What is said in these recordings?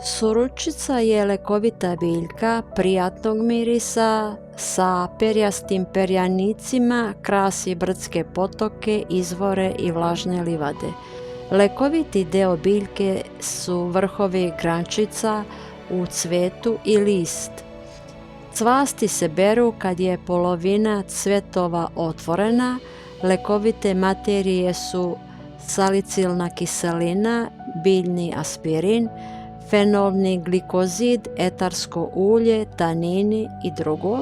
Suručica je lekovita biljka prijatnog mirisa, sa perjastim perjanicima, krasi brdske potoke, izvore i vlažne livade. Lekoviti deo biljke su vrhovi grančica u cvetu i list. Cvasti se beru kad je polovina cvetova otvorena. Lekovite materije su salicilna kiselina, biljni aspirin, fenolni glikozid, etarsko ulje, tanini i drugo.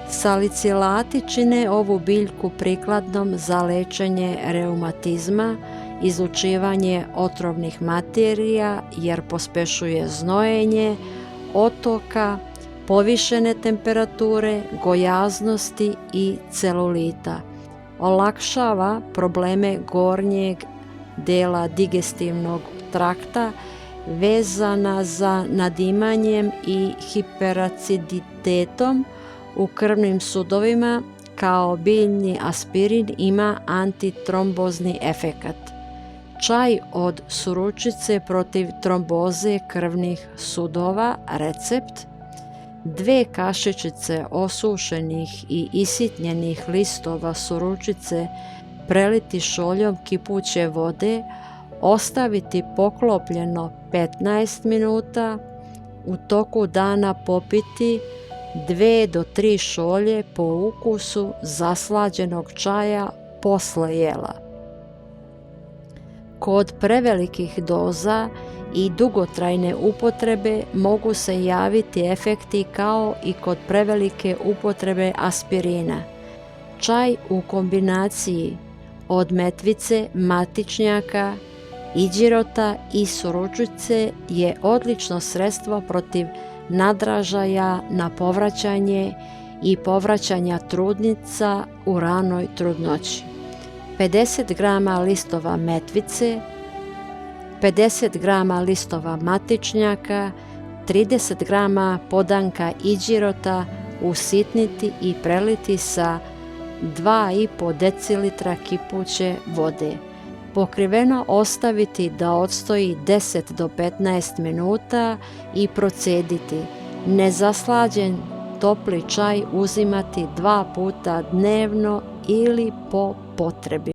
Salicilati čine ovu biljku prikladnom za lečenje reumatizma, izlučivanje otrovnih materija jer pospešuje znojenje, otoka, povišene temperature, gojaznosti i celulita. Olakšava probleme gornjeg dela digestivnog trakta vezana za nadimanjem i hiperaciditetom u krvnim sudovima. Kao biljni aspirin ima antitrombozni efekat. Čaj od suručice protiv tromboze krvnih sudova. Recept: 2 kašičice osušenih i isitnjenih listova suručice preliti šoljom kipuće vode, ostaviti poklopljeno 15 minuta, u toku dana popiti 2 do 3 šolje po ukusu zaslađenog čaja posle jela. Kod prevelikih doza i dugotrajne upotrebe mogu se javiti efekti kao i kod prevelike upotrebe aspirina. Čaj u kombinaciji od metvice, matičnjaka, iđirota i suručice je odlično sredstvo protiv nadražaja na povraćanje i povraćanja trudnica u ranoj trudnoći. 50 grama listova metvice, 50 grama listova matičnjaka, 30 grama podanka iđirota usitniti i preliti sa 2,5 decilitra kipuće vode. Pokriveno ostaviti da odstoji 10 do 15 minuta i procediti. Nezaslađen topli čaj uzimati 2 puta dnevno ili po potrebi.